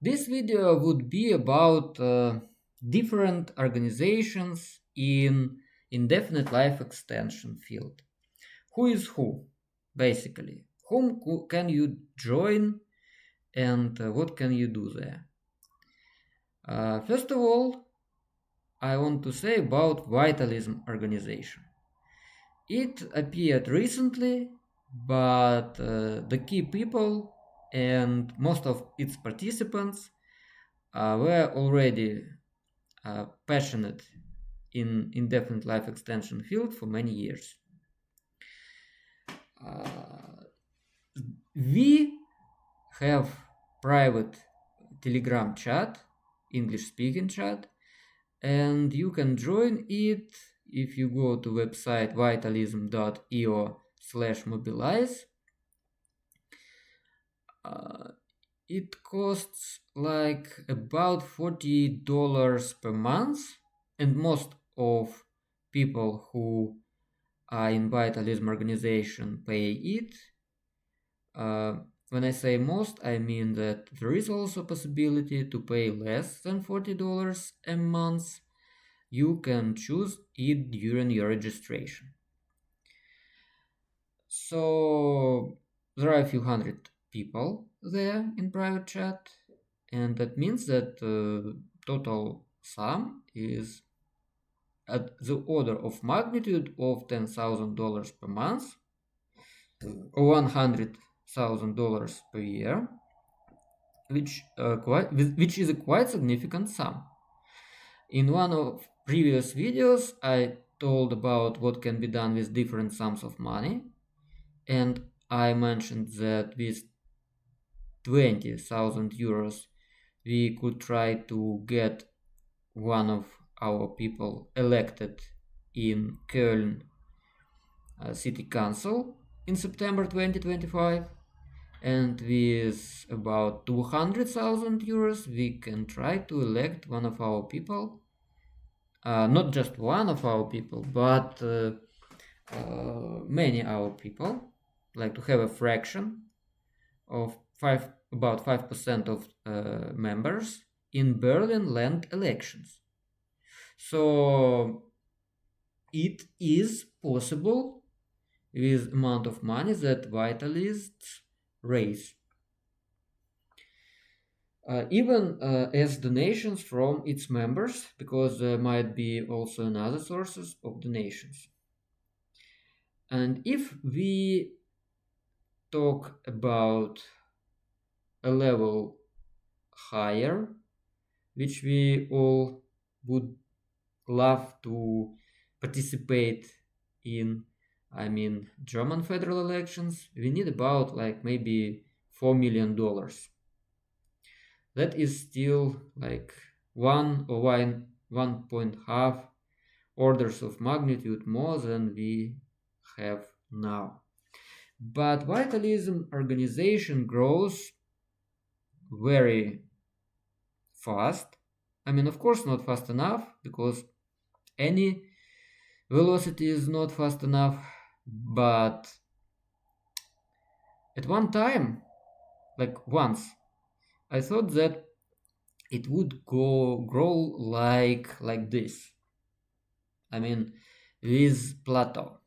This video would be about different organizations in indefinite life extension field. Who is who, basically? Whom can you join and what can you do there? First of all, I want to say about Vitalism organization. It appeared recently, but the key people and most of its participants were already passionate in indefinite life extension field for many years. We have private Telegram chat, English speaking chat, and you can join it if you go to website vitalism.io/mobilize. It costs like about $40 per month, and most of people who are in Vitalism organization pay it. When I say most, I mean that there is also possibility to pay less than $40 a month. You can choose it during your registration. So there are a few hundred people there in private chat, and that means that total sum is at the order of magnitude of $10,000 per month or $100,000 per year, which is a quite significant sum. In one of previous videos, I told about what can be done with different sums of money, and I mentioned that with 20,000 euros we could try to get one of our people elected in Köln City Council in September 2025, and with about 200,000 euros we can try to elect one of our people, not just one of our people, but many our people, like to have a fraction of about 5% of members in Berlin land elections. So it is possible with amount of money that Vitalists raise. Even as donations from its members, because there might be also another sources of donations. And if we talk about a level higher, which we all would love to participate in, I mean, German federal elections, we need about like maybe $4 million. That is still like 1.5 orders of magnitude more than we have now. But Vitalism organization grows very fast. I mean, of course, not fast enough, because any velocity is not fast enough. But at one time, like once, I thought that it would grow like this. I mean, with plateau.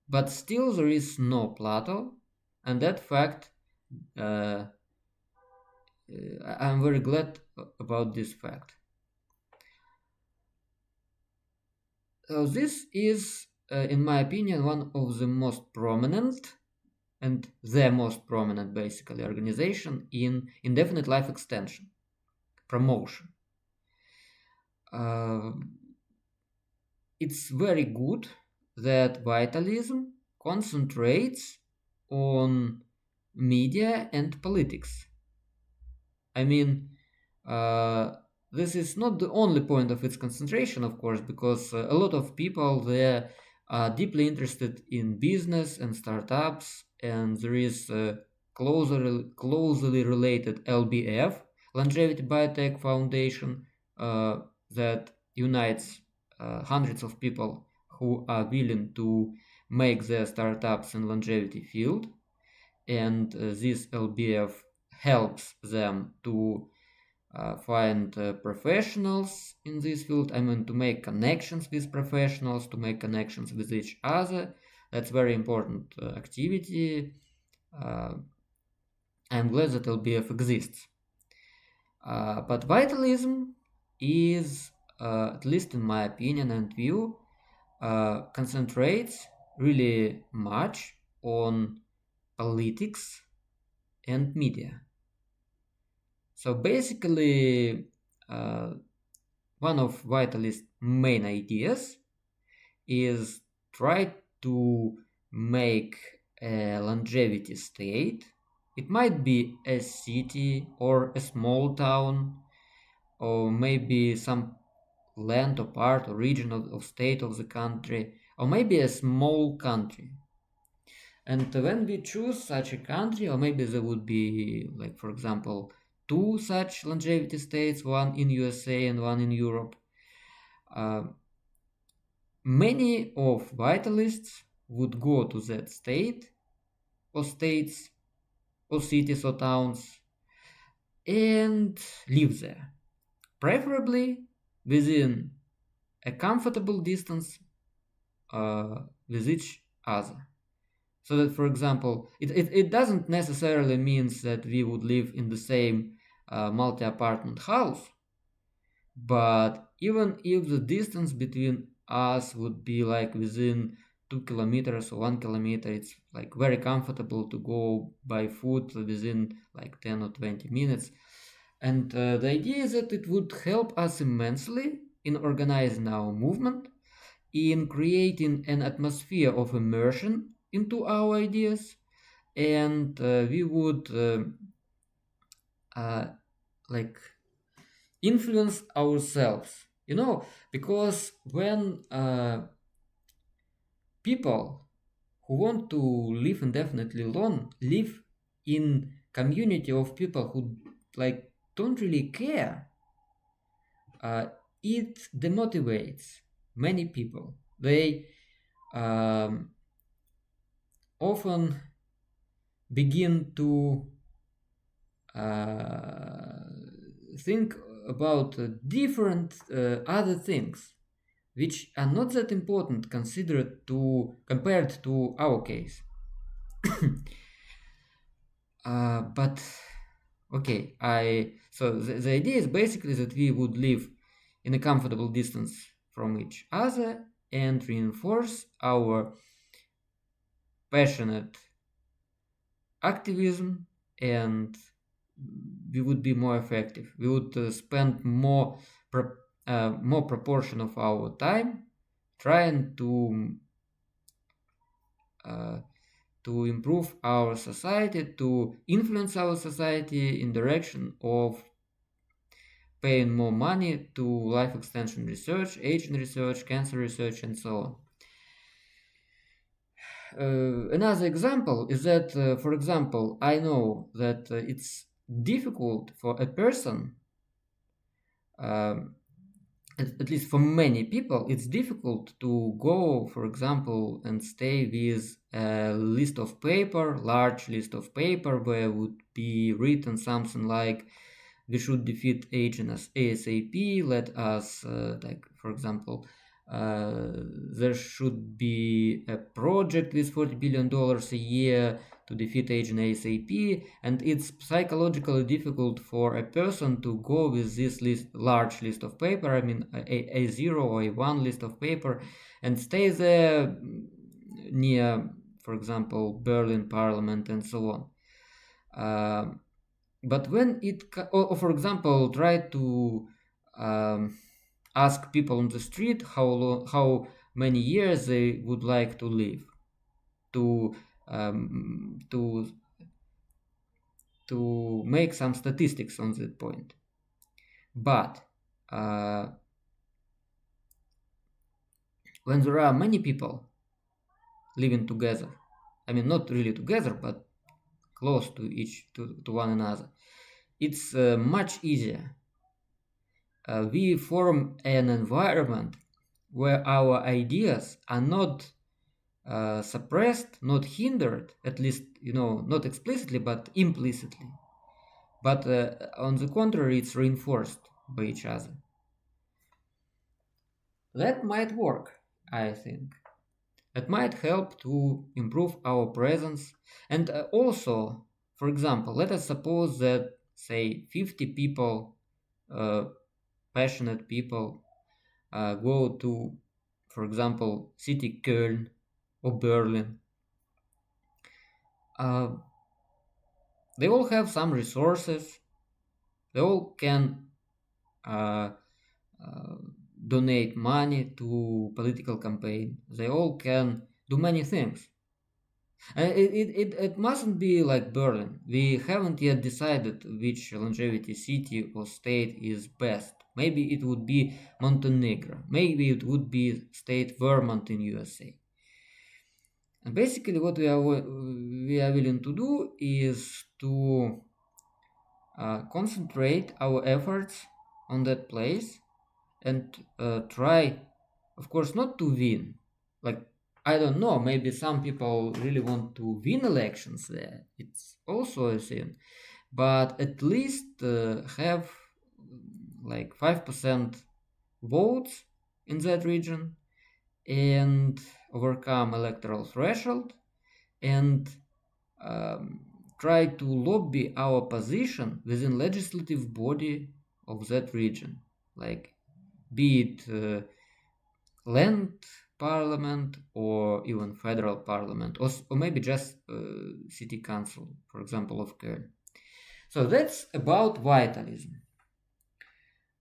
But still there is no plateau, and that fact, I'm very glad about this fact. This is, in my opinion, one of the most prominent and the most prominent, basically, organization in indefinite life extension promotion. It's very good that Vitalism concentrates on media and politics. I mean, this is not the only point of its concentration, of course, because a lot of people there are deeply interested in business and startups, and there is a closely related LBF, Longevity Biotech Foundation, that unites hundreds of people who are willing to make their startups in longevity field, and this LBF helps them to find professionals in this field. I mean, to make connections with professionals, to make connections with each other. That's very important activity. I'm glad that LBF exists. But vitalism is, at least in my opinion and view, concentrates really much on politics and media. So basically, one of Vitalist's main ideas is try to make a longevity state. It might be a city or a small town, or maybe some land or part or region of state of the country, or maybe a small country. And when we choose such a country, or maybe there would be, like, for example, two such longevity states, one in USA and one in Europe, uh, many of vitalists would go to that state or states or cities or towns and live there, preferably within a comfortable distance with each other. So that, for example, it doesn't necessarily means that we would live in the same multi-apartment house, but even if the distance between us would be like within 2 kilometers or 1 kilometer, it's like very comfortable to go by foot within like 10 or 20 minutes. And the idea is that it would help us immensely in organizing our movement, in creating an atmosphere of immersion into our ideas, and we would like influence ourselves, because when people who want to live indefinitely alone live in community of people who like don't really care, it demotivates many people. They often begin to think about different other things which are not that important considered to compared to our case. But okay, so the idea is basically that we would live in a comfortable distance from each other and reinforce our passionate activism, and we would be more effective. We would spend more proportion of our time trying to improve our society, to influence our society in direction of paying more money to life extension research, aging research, cancer research, and so on. Another example is that, for example, I know that it's difficult for a person, at least for many people, it's difficult to go, for example, and stay with a list of paper, large list of paper, where would be written something like, we should defeat aging as ASAP, let us, like, for example, there should be a project with $40 billion a year to defeat aging ASAP, and it's psychologically difficult for a person to go with this large list of paper, I mean A0 or A1 list of paper, and stay there near, for example, Berlin Parliament and so on. But when or for example, try to ask people on the street how many years they would like to live, to make some statistics on that point. But when there are many people living together, I mean not really together, but close to one another, it's much easier. We form an environment where our ideas are not suppressed, not hindered, at least, not explicitly, but implicitly. but on the contrary, it's reinforced by each other. That might work, I think. That might help to improve our presence. And also, for example, let us suppose that, say, 50 people, uh, passionate people, go to, for example, city Köln or Berlin. Uh, they all have some resources. They all can uh, uh, donate money to political campaign. They all can do many things. It mustn't be like Berlin. We haven't yet decided which longevity city or state is best. Maybe it would be Montenegro. Maybe it would be state Vermont in USA. And basically, what we are willing to do is to concentrate our efforts on that place and try, of course, not to win. Like, I don't know, maybe some people really want to win elections there. It's also a thing. But at least have like 5% votes in that region and overcome electoral threshold and um, try to lobby our position within legislative body of that region, like be it land parliament or even federal parliament, or maybe just city council, for example, of Köln. So that's about vitalism.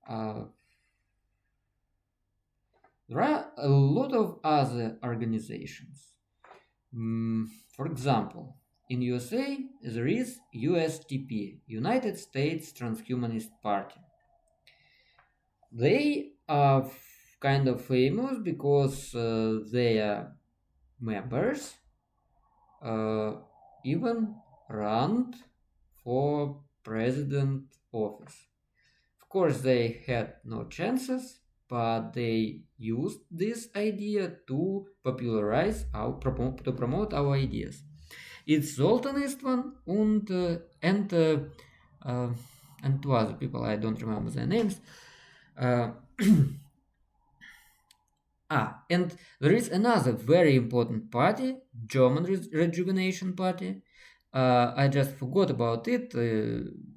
Uh, there are a lot of other organizations. For example, in USA, there is USTP, United States Transhumanist Party. They are kind of famous because their members uh, even ran for president office. Of course, they had no chances, but they used this idea to popularize to promote our ideas. It's Zoltan Istvan and two other people, I don't remember their names. Uh, and there is another very important party, German Rejuvenation Party. I just forgot about it,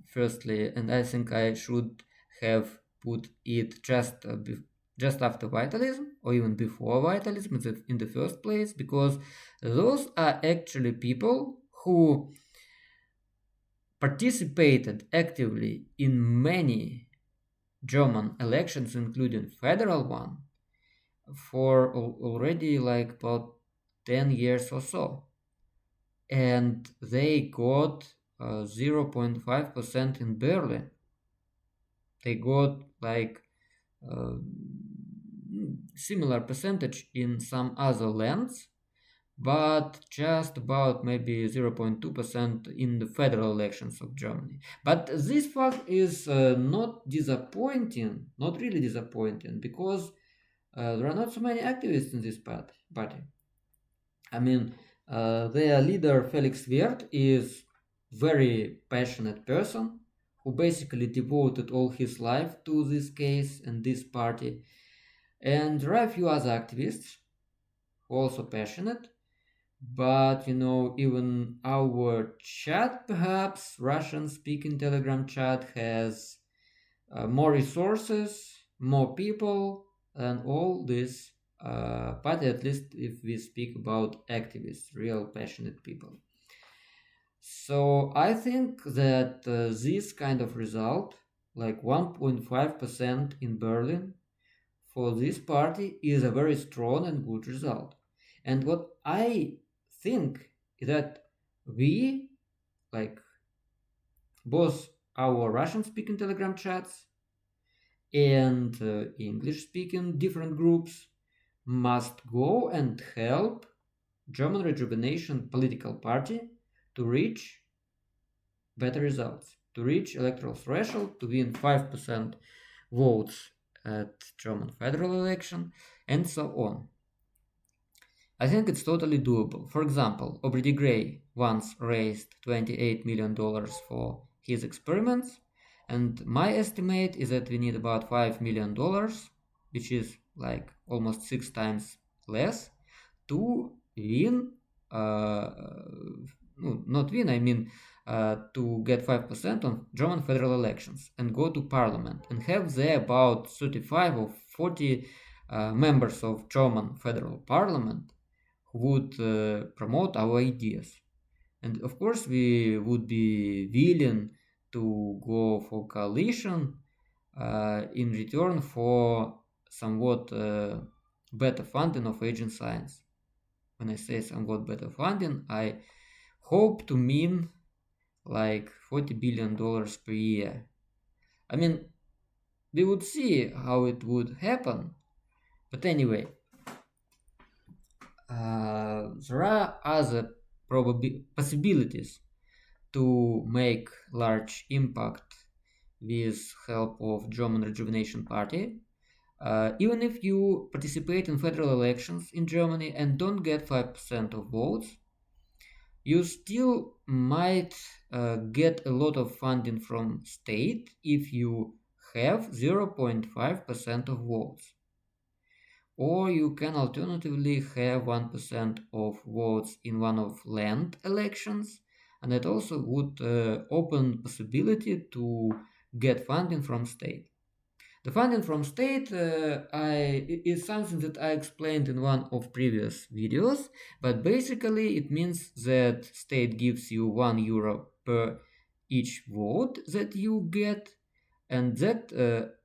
firstly, and I think I should have put it just after Vitalism, or even before Vitalism in the first place, because those are actually people who participated actively in many German elections, including federal one, for already like about 10 years or so. And they got 0.5% in Berlin. They got like uh, similar percentage in some other lands, but just about maybe 0.2% in the federal elections of Germany. But this fact is not disappointing, not really disappointing, because there are not so many activists in this party. I mean, their leader Felix Wert is very passionate person who basically devoted all his life to this case and this party. And there are a few other activists who are also passionate. But even our chat, perhaps Russian-speaking Telegram chat, has more resources, more people, and all this party, at least if we speak about activists, real passionate people. So I think that this kind of result, like 1.5% in Berlin, for this party is a very strong and good result. And what I think is that we, like both our Russian speaking Telegram chats and English speaking different groups, must go and help German Rejuvenation political party to reach better results, to reach electoral threshold, to win 5% votes at German federal election, and so on. I think it's totally doable. For example, Aubrey de Grey once raised $28 million for his experiments. And my estimate is that we need about $5 million, which is like almost 6 times less, to win. No, not win, I mean to get 5% on German federal elections and go to parliament and have there about 35 or 40 members of German federal parliament who would promote our ideas. And of course, we would be willing to go for coalition in return for somewhat better funding of agent science. When I say somewhat better funding, I hope to mean like $40 billion per year. I mean, we would see how it would happen. But anyway, there are other possibilities to make large impact with help of German Rejuvenation Party. Even if you participate in federal elections in Germany and don't get 5% of votes, you still might get a lot of funding from state if you have 0.5% of votes. Or you can alternatively have 1% of votes in one of land elections, and it also would open possibility to get funding from state. The funding from state is something that I explained in one of previous videos, but basically it means that state gives you €1 per each vote that you get, and that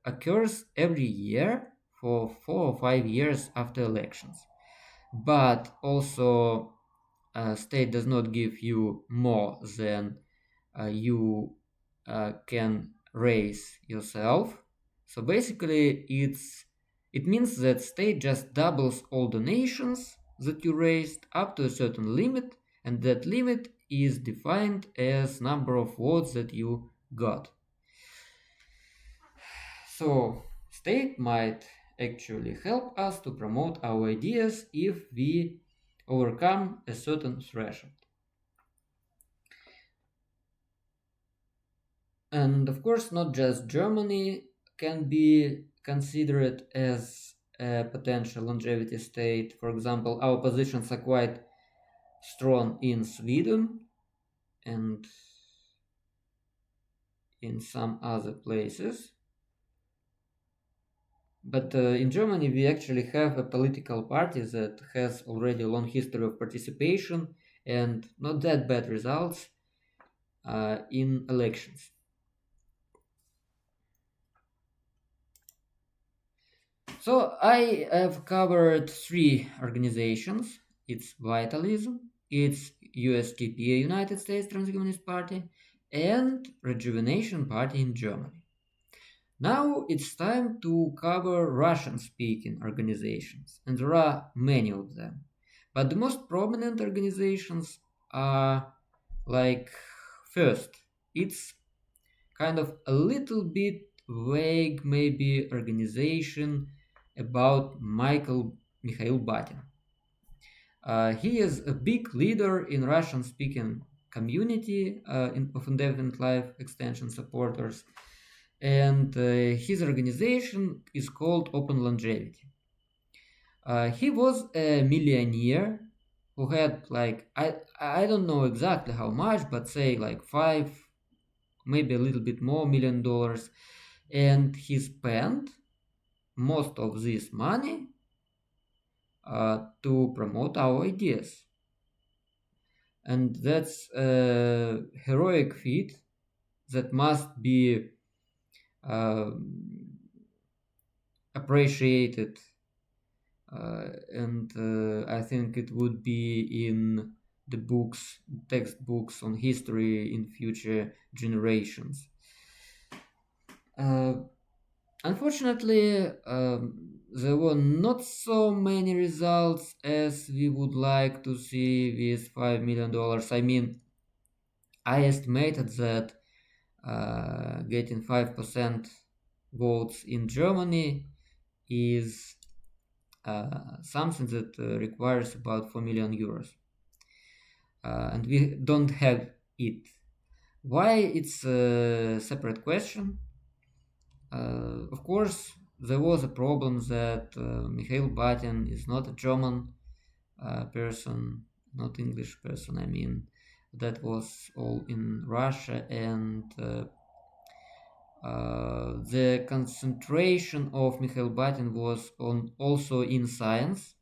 occurs every year for 4 or 5 years after elections. But also state does not give you more than you can raise yourself. So basically it means that state just doubles all donations that you raised up to a certain limit, and that limit is defined as number of votes that you got. So state might actually help us to promote our ideas if we overcome a certain threshold. And of course, not just Germany can be considered as a potential longevity state. For example, our positions are quite strong in Sweden and in some other places. But in Germany, we actually have a political party that has already a long history of participation and not that bad results in elections. So I have covered 3 organizations. It's Vitalism, it's USTP, United States Transhumanist Party, and Rejuvenation Party in Germany. Now it's time to cover Russian-speaking organizations, and there are many of them. But the most prominent organizations are like, first, it's kind of a little bit vague, maybe, organization about Mikhail Batin. He is a big leader in Russian-speaking community of indefinite life extension supporters, and his organization is called Open Longevity. He was a millionaire who had like I don't know exactly how much, but say like 5, maybe a little bit more $1 million, and he spent most of this money to promote our ideas. And that's a heroic feat that must be appreciated, and I think it would be in the books, textbooks on history in future generations. Unfortunately, there were not so many results as we would like to see with $5 million. I mean, I estimated that getting 5% votes in Germany is something that requires about €4 million. And we don't have it. Why it's a separate question. Of course, there was a problem that Mikhail Batin is not a German person, not English person. I mean, that was all in Russia, and the concentration of Mikhail Batin was on also in science,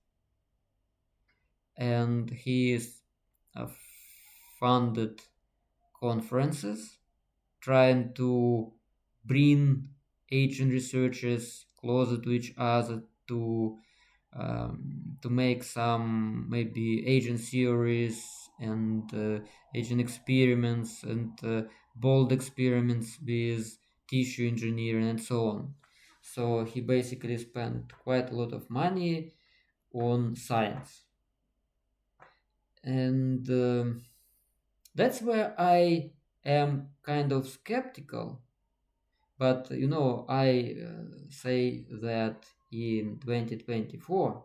and he is uh, funded conferences trying to bring Asian researchers closer to each other to make some maybe Asian theories and Asian experiments and bold experiments with tissue engineering and so on. So he basically spent quite a lot of money on science, and that's where I am kind of skeptical. But I say that in 2024,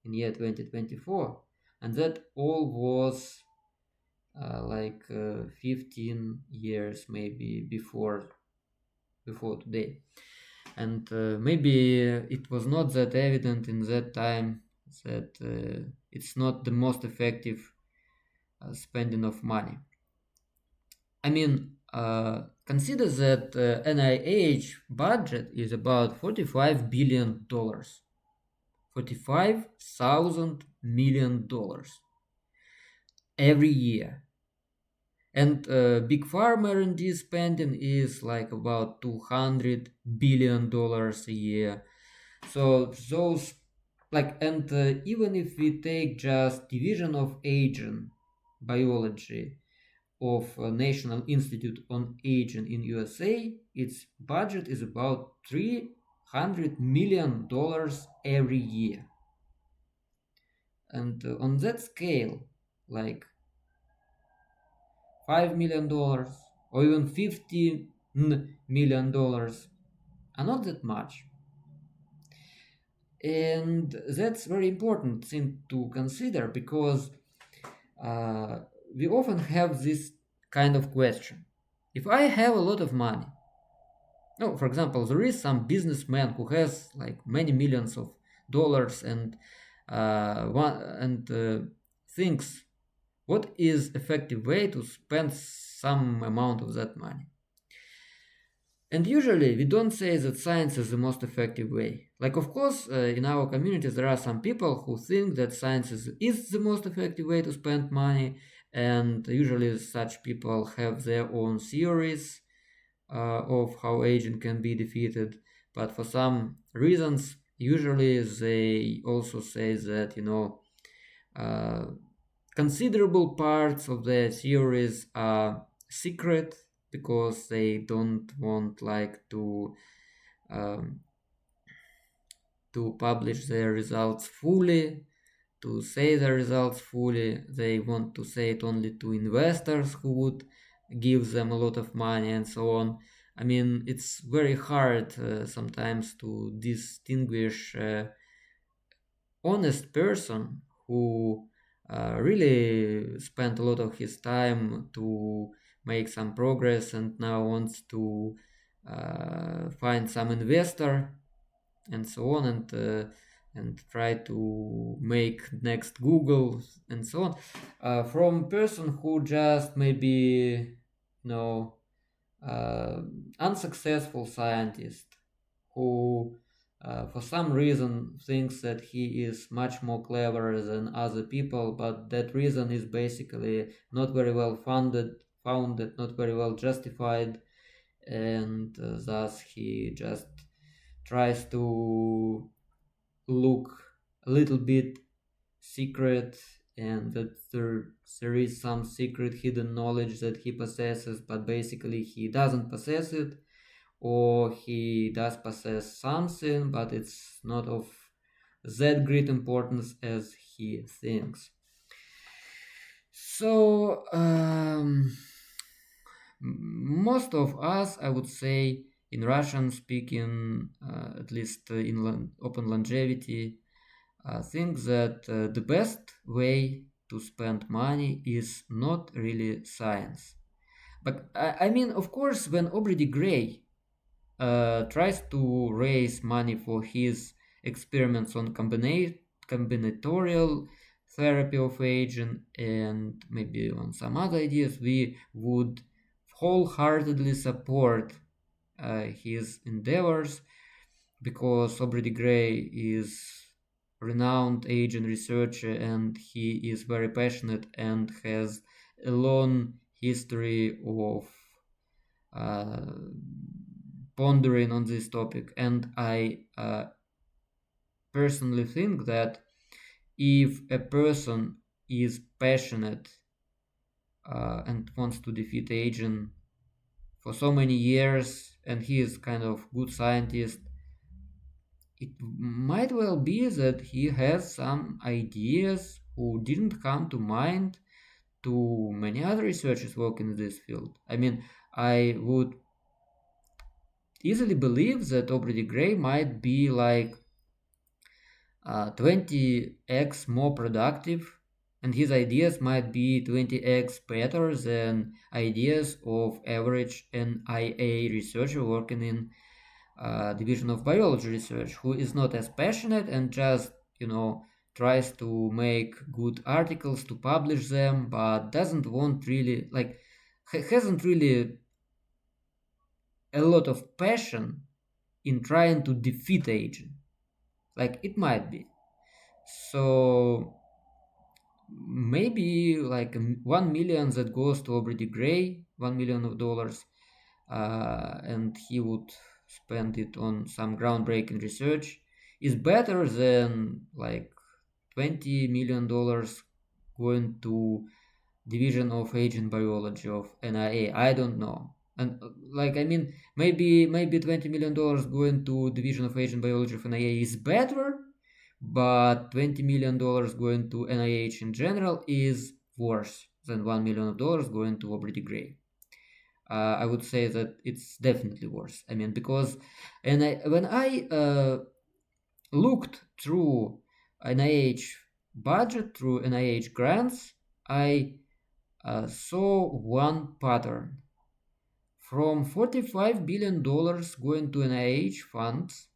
in year 2024, and that all was 15 years maybe before today, and maybe it was not that evident in that time that it's not the most effective spending of money. I mean, consider that NIH budget is about $45 billion, $45,000 million every year. And big pharma R&D spending is like about $200 billion a year. So those and even if we take just division of aging biology of National Institute on Aging in USA, its budget is about $300 million every year. And on that scale, like $5 million or even $50 million are not that much. And that's very important thing to consider because we often have this kind of question. If I have a lot of money, no, for example, there is some businessman who has like many millions of dollars and thinks what is effective way to spend some amount of that money. And usually we don't say that science is the most effective way. Like, of course, in our communities, there are some people who think that science is the most effective way to spend money. And usually such people have their own theories of how aging can be defeated. But for some reasons, usually they also say that, considerable parts of their theories are secret because they don't want um, to publish their results fully, to say the results fully. They want to say it only to investors who would give them a lot of money and so on. I mean, it's very hard sometimes to distinguish honest person who really spent a lot of his time to make some progress and now wants to find some investor and so on and try to make next Google and so on, from person who just maybe uh, unsuccessful scientist who for some reason thinks that he is much more clever than other people, but that reason is basically not very well founded, not very well justified, and thus he just tries to look a little bit secret, and that there is some secret hidden knowledge that he possesses, but basically he doesn't possess it, or he does possess something, but it's not of that great importance as he thinks. So most of us, I would say, in Russian speaking, at least in open longevity, think that the best way to spend money is not really science. But I mean, of course, when Aubrey de Grey tries to raise money for his experiments on combinatorial therapy of aging and maybe on some other ideas, we would wholeheartedly support his endeavors because Aubrey de Grey is renowned aging researcher and he is very passionate and has a long history of uh, pondering on this topic. And I personally think that if a person is passionate and wants to defeat aging for so many years and he is kind of good scientist, it might well be that he has some ideas who didn't come to mind to many other researchers working in this field. I mean, I would easily believe that Aubrey de Grey might be like 20x more productive, and his ideas might be 20x better than ideas of average NIA researcher working in division of biology research, who is not as passionate and just, tries to make good articles to publish them, but doesn't want really, like, hasn't really a lot of passion in trying to defeat aging. Like, it might be. So maybe like 1 million that goes to Aubrey de Grey, 1 million of dollars, and he would spend it on some groundbreaking research is better than like $20 million going to division of aging biology of NIA. I don't know. And like I mean, maybe $20 million going to division of aging biology of NIA is better, but $20 million going to NIH in general is worse than $1 million going to Aubrey de Grey. I would say that it's definitely worse. I mean, because when I looked through NIH budget, through NIH grants, I saw one pattern. From $45 billion going to NIH funds,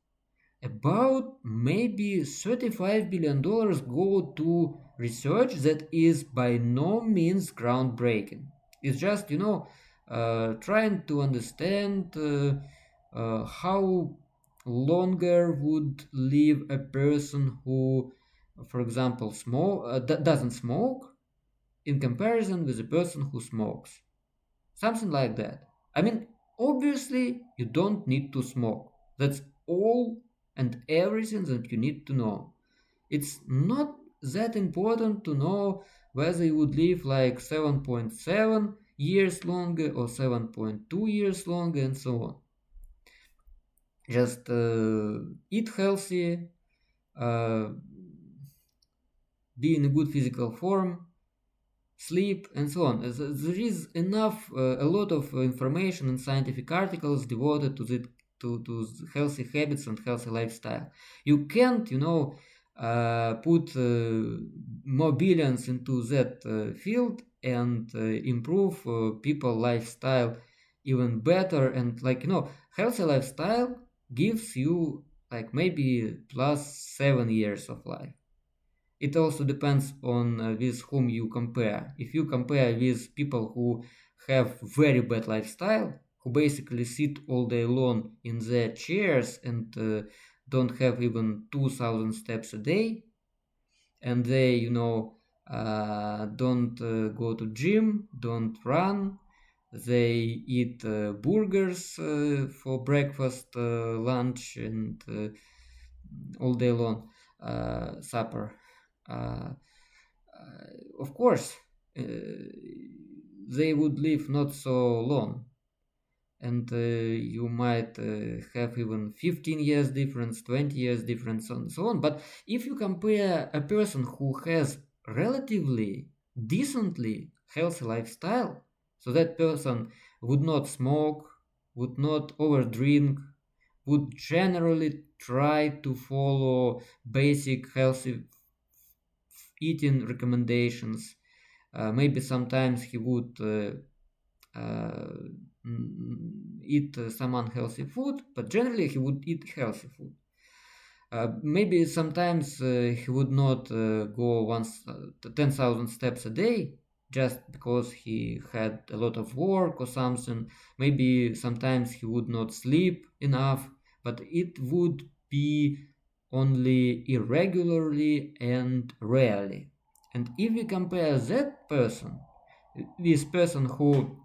about maybe $35 billion go to research that is by no means groundbreaking. It's just, trying to understand how longer would live a person who, for example, doesn't smoke in comparison with a person who smokes. Something like that. I mean, obviously, you don't need to smoke. That's all and everything that you need to know. It's not that important to know whether you would live like 7.7 years longer or 7.2 years longer and so on. Just eat healthy, uh, be in a good physical form, sleep, and so on. There is a lot of information and scientific articles devoted to healthy habits and healthy lifestyle. You can't, put more billions into that field and improve people lifestyle even better. And like, healthy lifestyle gives you like maybe plus 7 years of life. It also depends on with whom you compare. If you compare with people who have very bad lifestyle, who basically sit all day long in their chairs and don't have even 2,000 steps a day, and they, don't go to gym, don't run, they eat burgers for breakfast, lunch, and all day long, supper. Uh, of course, uh, they would live not so long, and you might have even 15 years difference, 20 years difference, and so on. But if you compare a person who has relatively decently healthy lifestyle, so that person would not smoke, would not overdrink, would generally try to follow basic healthy eating recommendations. Maybe sometimes he would eat some unhealthy food, but generally he would eat healthy food. Maybe sometimes he would not go 10,000 steps a day just because he had a lot of work or something. Maybe sometimes he would not sleep enough, but it would be only irregularly and rarely. And if we compare that person, this person who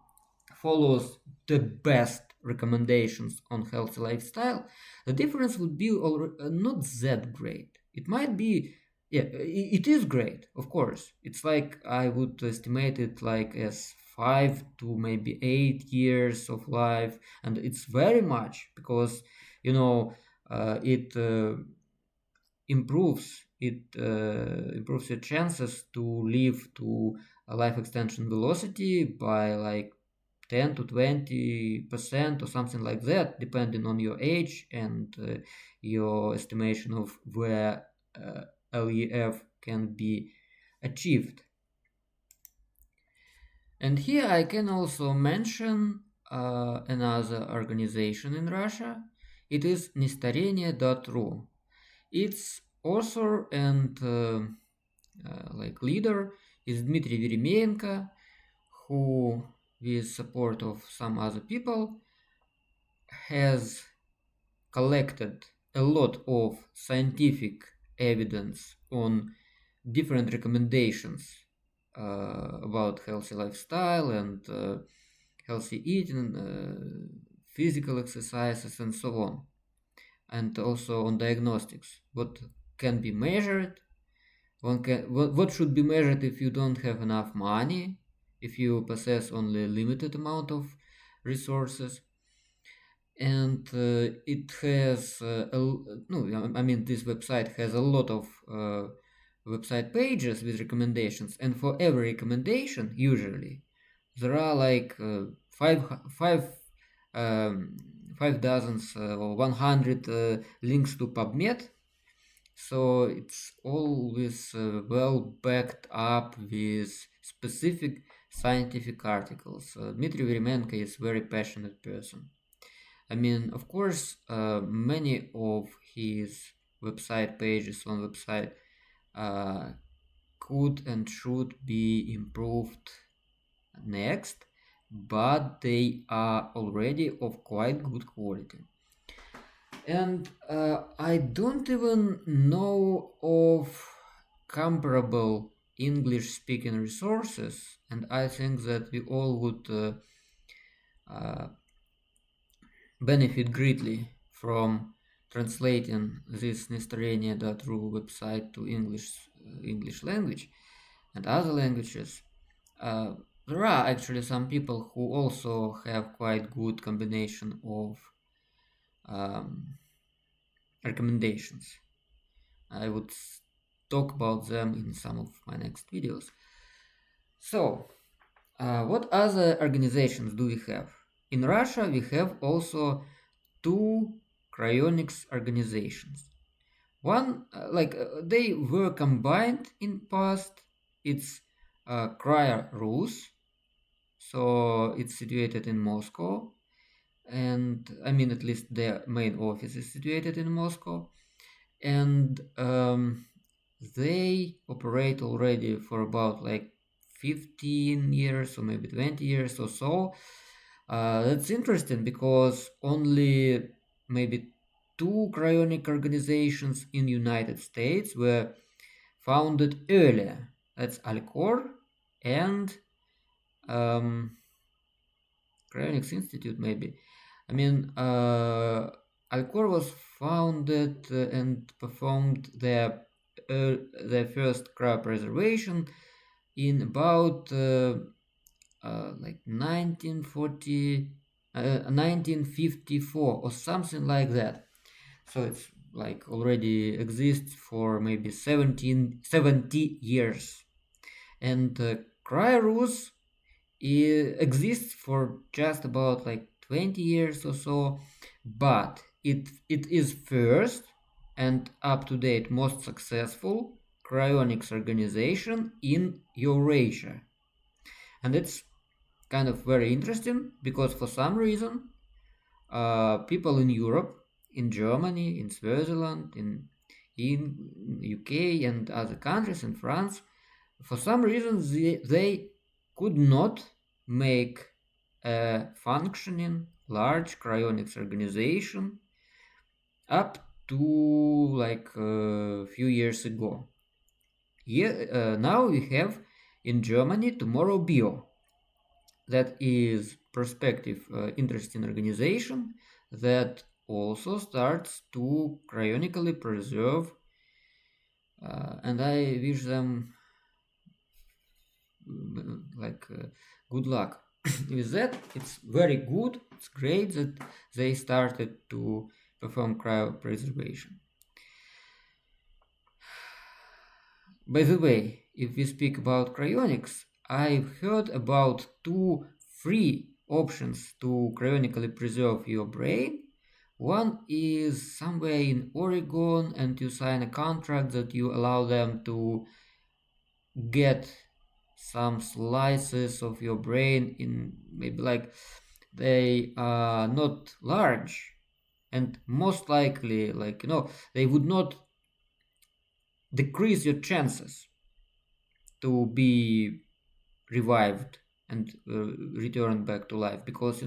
follows the best recommendations on healthy lifestyle, the difference would be not that great. It might be, yeah, it is great, of course. It's like I would estimate it like as 5 to maybe 8 years of life, and it's very much because it improves your chances to live to a life extension velocity by like 10 to 20% or something like that, depending on your age and your estimation of where LEF can be achieved. And here I can also mention another organization in Russia. It is nestarenie.ru. Its author and like leader is Dmitry Veremenko, who, with support of some other people, has collected a lot of scientific evidence on different recommendations about healthy lifestyle and healthy eating, physical exercises, and so on, and also on diagnostics. What can be measured? What should be measured if you don't have enough money, if you possess only a limited amount of resources? And it has no, I mean, this website has a lot of website pages with recommendations, and for every recommendation usually there are like um, five dozens or 100 links to PubMed. So it's always well backed up with specific scientific articles. Dmitry Veremenko is a very passionate person. I mean, of course, many of his website pages on website uh, could and should be improved next, but they are already of quite good quality. And I don't even know of comparable English speaking resources, and I think that we all would uh, benefit greatly from translating this nestarenie.ru website to English language and other languages. Uh, there are actually some people who also have quite good combination of um, recommendations. I would talk about them in some of my next videos. So, what other organizations do we have? In Russia, we have also two cryonics organizations. One, they were combined in past. It's Cryer Rus, so it's situated in Moscow, and I mean at least their main office is situated in Moscow, and they operate already for about like 15 years or maybe 20 years or so. That's interesting because only maybe two cryonic organizations in United States were founded earlier. That's Alcor and Cryonics Institute, maybe. I mean, Alcor was founded and performed their first cryopreservation in about like 1954 or something like that. So it's like already exists for maybe 70 years. And Cryorus exists for just about like 20 years or so, but it is first and up to date most successful cryonics organization in Eurasia. And it's kind of very interesting because for some reason, people in Europe, in Germany, in Switzerland, in UK and other countries, in France, for some reason they could not make a functioning large cryonics organization up to like a few years ago. Yeah, now we have in Germany Tomorrow Bio, that is prospective, interesting organization that also starts to cryonically preserve, and I wish them good luck with that. It's very good. It's great that they started to perform cryopreservation. By the way, if we speak about cryonics, I've heard about two free options to cryonically preserve your brain. One is somewhere in Oregon, and you sign a contract that you allow them to get some slices of your brain in, maybe like they are not large, and most likely, like, they would not decrease your chances to be revived and returned back to life, because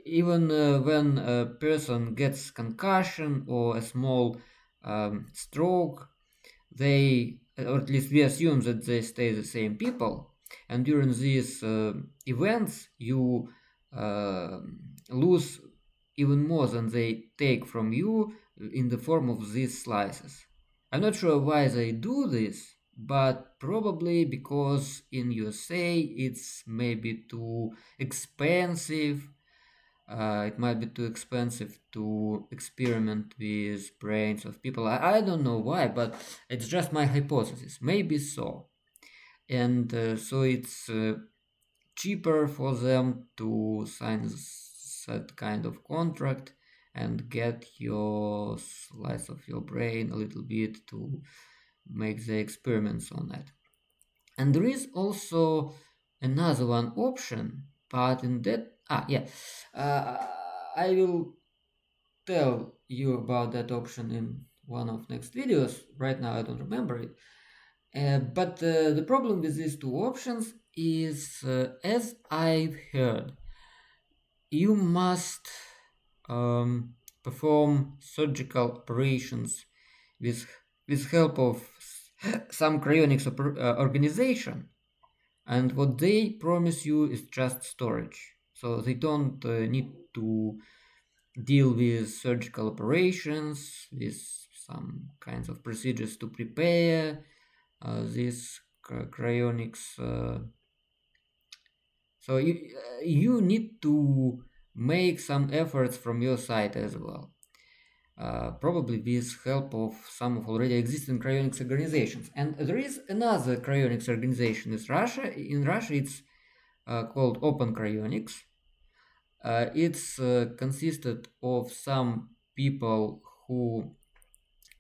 even when a person gets concussion or a small stroke, they, or at least we assume that they stay the same people, and during these events you uh, lose even more than they take from you in the form of these slices. I'm not sure why they do this, but probably because in USA it's maybe too expensive. It might be too expensive to experiment with brains of people. I don't know why, but it's just my hypothesis. Maybe so. And so it's cheaper for them to sign that kind of contract and get your slice of your brain a little bit to make the experiments on it. And there is also another one option, but in that, uh, I will tell you about that option in one of next videos. Right now I don't remember it. But the problem with these two options is, as I've heard, you must perform surgical operations with help of some cryonics organization, and what they promise you is just storage. So they don't need to deal with surgical operations, with some kinds of procedures to prepare these cryonics. So you need to make some efforts from your side as well. Probably with help of some of already existing cryonics organizations. And there is another cryonics organization in Russia. In Russia, it's called Open Cryonics. It's consisted of some people who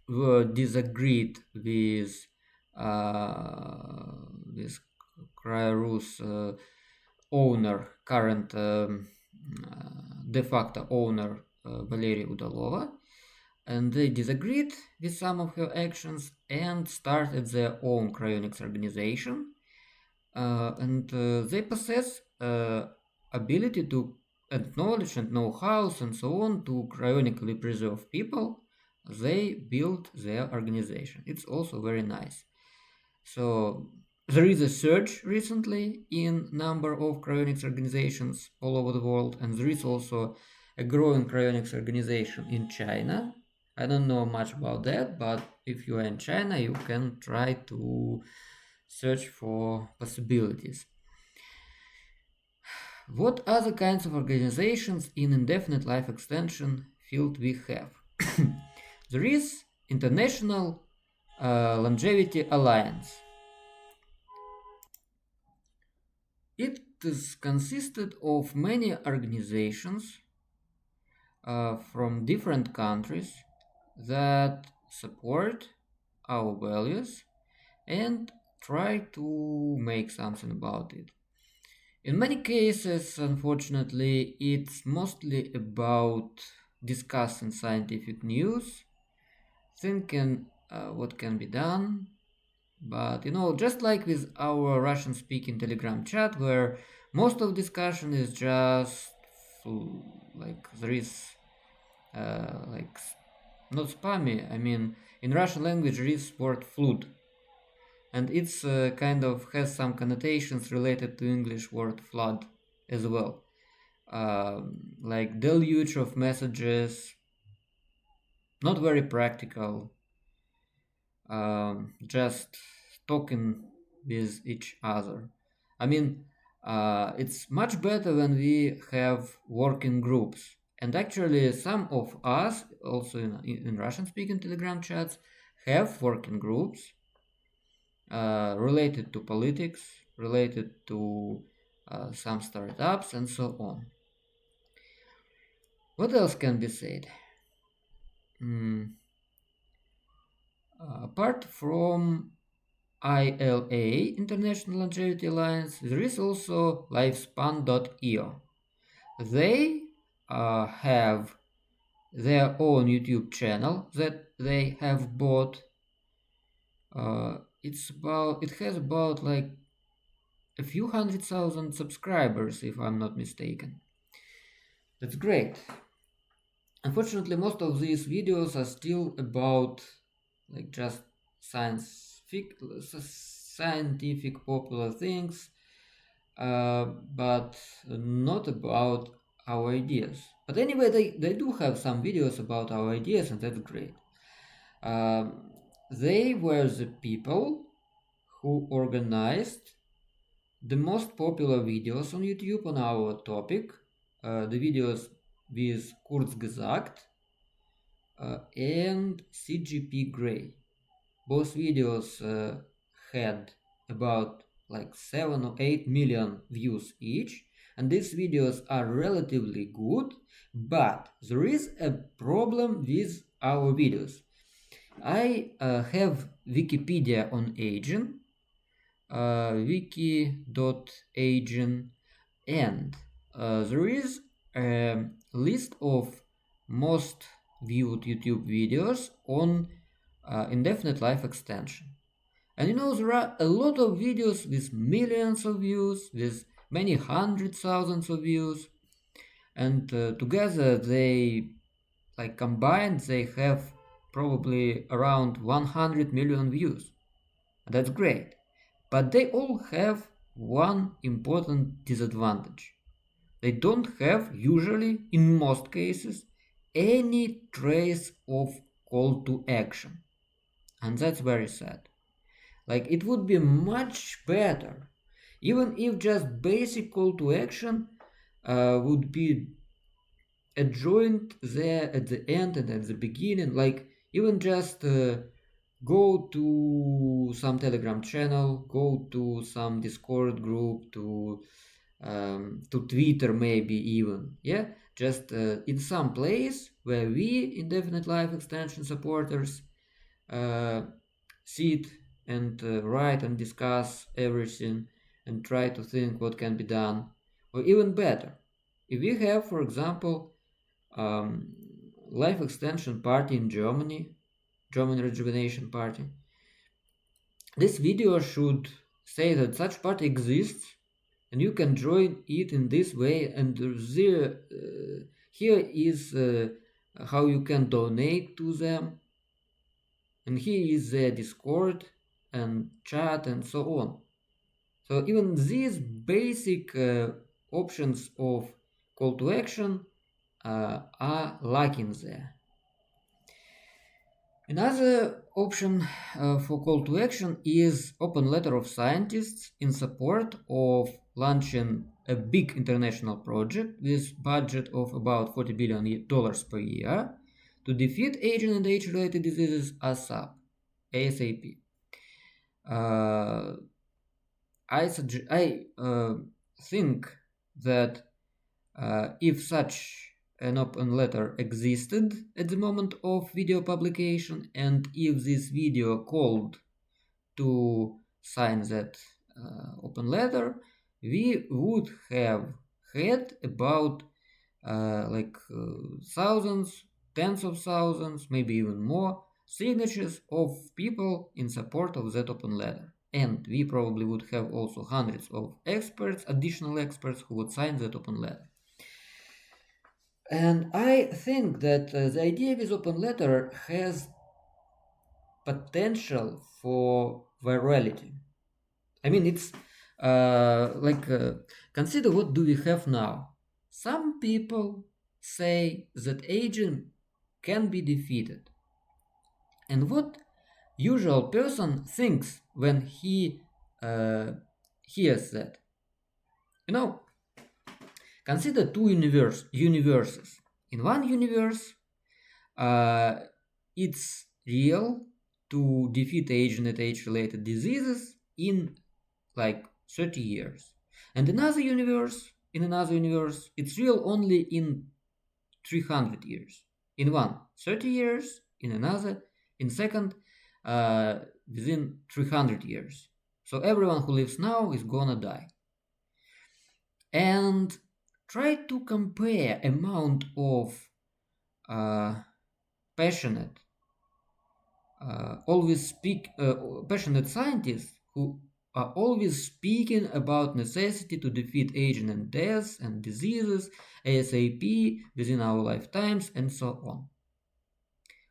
were disagreed with Cryarus owner, current de facto owner, Valeria Udalova, and they disagreed with some of her actions and started their own cryonics organization. And they possess ability to, and knowledge and know-how and so on, to cryonically preserve people. They built their organization. It's also very nice. So there is a surge recently in number of cryonics organizations all over the world, and there is also a growing cryonics organization in China. I don't know much about that, but if you are in China, you can try to search for possibilities. What other kinds of organizations in indefinite life extension field we have? There is International Longevity Alliance. It is consisted of many organizations from different countries that support our values and try to make something about it. In many cases, unfortunately, it's mostly about discussing scientific news, thinking what can be done. But just like with our Russian-speaking Telegram chat, where most of discussion is just like there is not spammy. I mean, in Russian language there is word flood, and it's kind of has some connotations related to English word flood as well, like deluge of messages, not very practical, just talking with each other. I mean, it's much better when we have working groups. And actually, some of us, also in Russian-speaking Telegram chats, have working groups related to politics, related to some startups, and so on. What else can be said? Apart from ILA, International Longevity Alliance, there is also Lifespan.io. They have their own YouTube channel that they have bought. It has about like a few 100,000 subscribers, if I'm not mistaken. That's great. Unfortunately, most of these videos are still about like just scientific popular things, but not about our ideas. But anyway, they do have some videos about our ideas, and that's great. They were the people who organized the most popular videos on YouTube on our topic, the videos with Kurzgesagt and CGP Grey. Both videos had about like 7 or 8 million views each, and these videos are relatively good, but there is a problem with our videos. I have Wikipedia on aging, wiki.aging, and there is a list of most viewed YouTube videos on indefinite life extension. And there are a lot of videos with millions of views, with many hundred thousands of views, and together they, like combined, they have probably around 100 million views. That's great. But they all have one important disadvantage. They don't have, usually, in most cases, any trace of call to action. And that's very sad. Like, it would be much better, even if just basic call to action would be adjoined there at the end and at the beginning. Like, even just go to some Telegram channel, go to some Discord group, to Twitter maybe even, yeah, just in some place where we indefinite life extension supporters uh, sit and write and discuss everything and try to think what can be done, or even better, if we have, for example, um, life extension party in Germany, German Rejuvenation Party. This video should say that such party exists and you can join it in this way, and here is how you can donate to them, and here is their Discord and chat and so on. So even these basic options of call to action are lacking there. Another option for call to action is open letter of scientists in support of launching a big international project with budget of about $40 billion per year to defeat aging and age-related diseases ASAP. I think that if such an open letter existed at the moment of video publication, and if this video called to sign that open letter, we would have had about thousands, tens of thousands, maybe even more signatures of people in support of that open letter. And we probably would have also hundreds of experts, additional experts, who would sign that open letter. And I think that the idea with open letter has potential for virality. I mean, it's consider what do we have now. Some people say that aging can be defeated. And what usual person thinks when he hears that? You know, consider two universes. In one universe, it's real to defeat age and age-related diseases in like 30 years. And in another universe, it's real only in 300 years. In one, 30 years, in another, in second, within 300 years. So everyone who lives now is gonna die. And try to compare amount of passionate passionate scientists who are always speaking about necessity to defeat aging and death and diseases ASAP within our lifetimes and so on.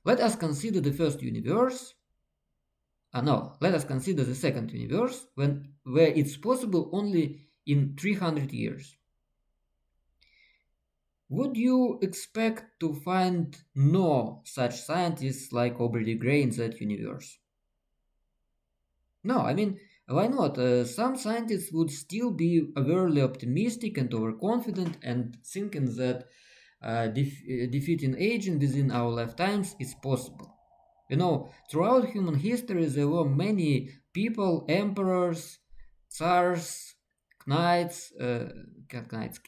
Let us consider the first universe. Let us consider the second universe where it's possible only in 300 years. Would you expect to find no such scientists like Aubrey de Grey in that universe? No, I mean, why not? Some scientists would still be overly optimistic and overconfident and thinking that defeating aging within our lifetimes is possible. You know, throughout human history, there were many people, emperors, tsars,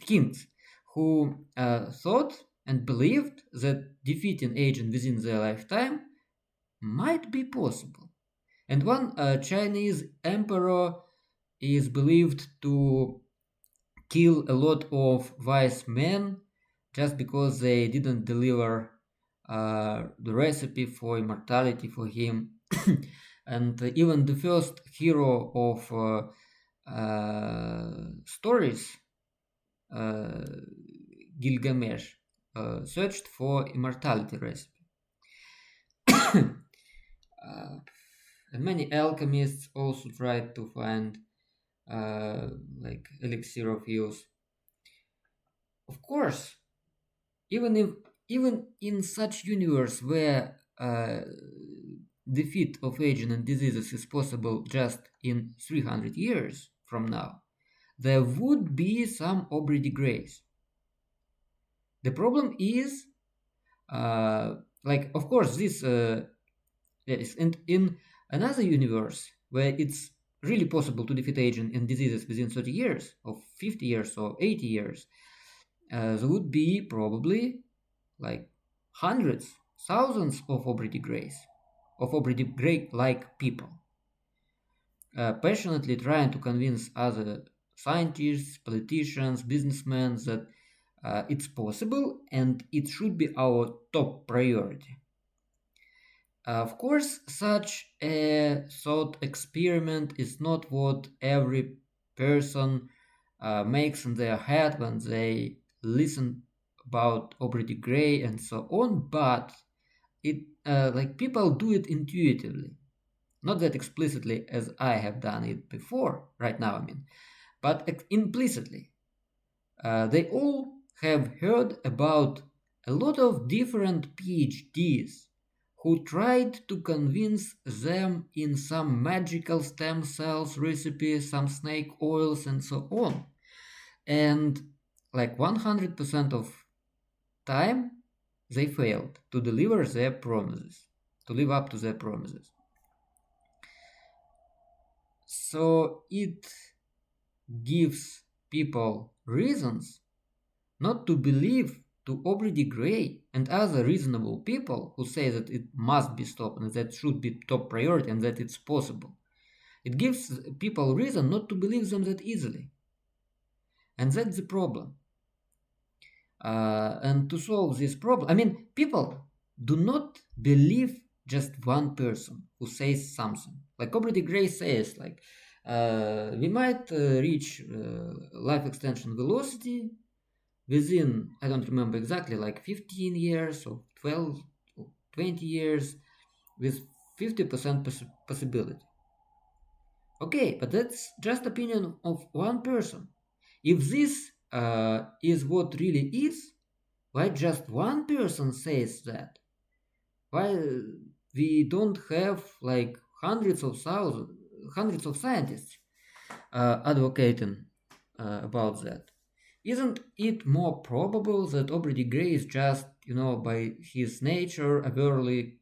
kings, who thought and believed that defeating aging within their lifetime might be possible. And one Chinese emperor is believed to kill a lot of wise men just because they didn't deliver the recipe for immortality for him. And even the first hero of stories, Gilgamesh, searched for immortality recipe. And many alchemists also tried to find elixir of youth. Of course, even in such universe where defeat of aging and diseases is possible just in 300 years from now, there would be some Aubrey de Greys. The problem is, of course, this yes, and in another universe where it's really possible to defeat aging and diseases within 30 years, or 50 years, or 80 years, there would be probably like hundreds, thousands of Aubrey de Greys, of Aubrey de Grey-like people, passionately trying to convince other scientists, politicians, businessmen that it's possible and it should be our top priority. Of course, such a thought experiment is not what every person makes in their head when they listen about Aubrey de Grey and so on, but it people do it intuitively, not that explicitly as I have done it before right now, but implicitly. They all have heard about a lot of different PhDs who tried to convince them in some magical stem cells recipe, some snake oils, and so on. And 100% of time, they failed to deliver their promises, to live up to their promises. So it gives people reasons not to believe to Aubrey de Grey and other reasonable people who say that it must be stopped and that should be top priority and that it's possible. It gives people reason not to believe them that easily. And that's the problem. And to solve this problem, I mean, people do not believe just one person who says something. Like Aubrey Gray says, like, we might reach life extension velocity within, I don't remember exactly, like 15 years or 12 or 20 years with 50% possibility. Okay, but that's just opinion of one person. If this is what really is, why just one person says that? Why we don't have like hundreds of scientists advocating about that? Isn't it more probable that Aubrey Gray is just, by his nature, overly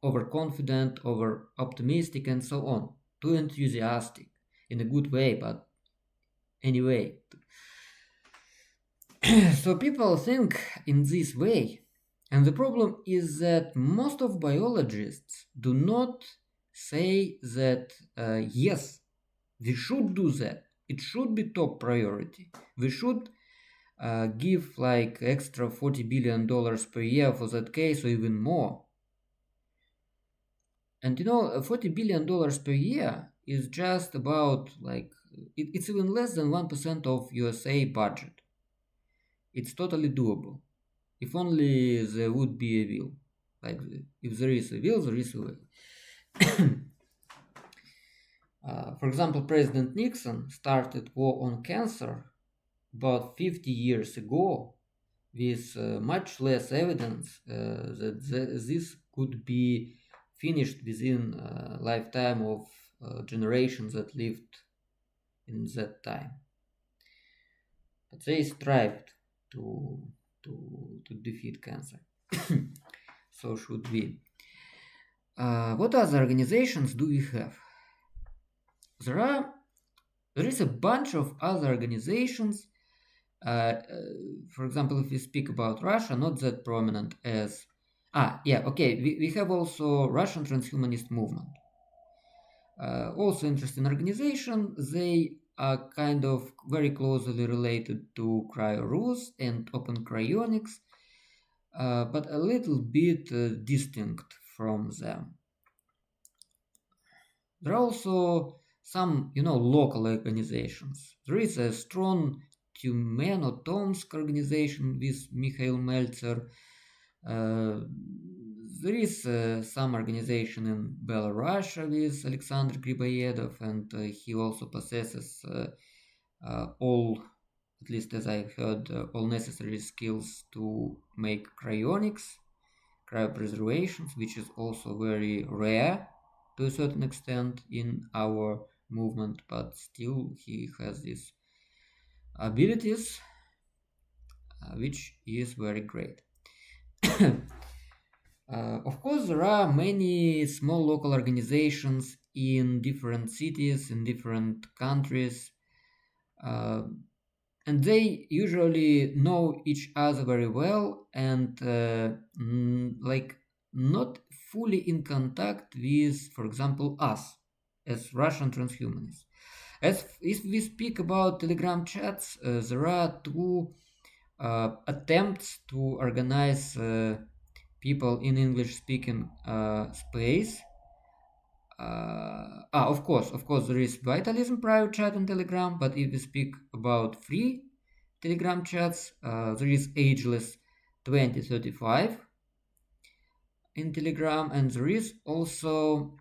overconfident, over optimistic, and so on, too enthusiastic in a good way, but anyway. So people think in this way. And the problem is that most of biologists do not say that, yes, we should do that. It should be top priority. We should give like extra $40 billion per year for that case or even more. And $40 billion per year is just about like, it's even less than 1% of USA budget. It's totally doable. If only there would be a will. Like, if there is a will, there is a way. For example, President Nixon started war on cancer about 50 years ago with much less evidence that this could be finished within a lifetime of generations that lived in that time. But they strived to defeat cancer. So should we. What other organizations do we have? There is a bunch of other organizations. For example, if we speak about Russia, not that prominent as... we have also Russian Transhumanist Movement. Also interesting organization. They are kind of very closely related to cryo-Rus and open cryonics, but a little bit distinct from them. There are also some, local organizations. There is a strong Tumeno-Tomsk organization with Mikhail Meltzer. There is some organization in Belarus with Alexander Griboyedov, and he also possesses all, at least as I heard, all necessary skills to make cryonics, cryopreservations, which is also very rare to a certain extent in our movement, but still he has these abilities, which is very great. Of course, there are many small local organizations in different cities, in different countries, and they usually know each other very well and like not fully in contact with, for example, us as Russian transhumanists. As if we speak about Telegram chats, there are two attempts to organize people in English-speaking space. Of course, there is Vitalism private chat in Telegram, but if we speak about free Telegram chats, there is Ageless 2035 in Telegram, and there is also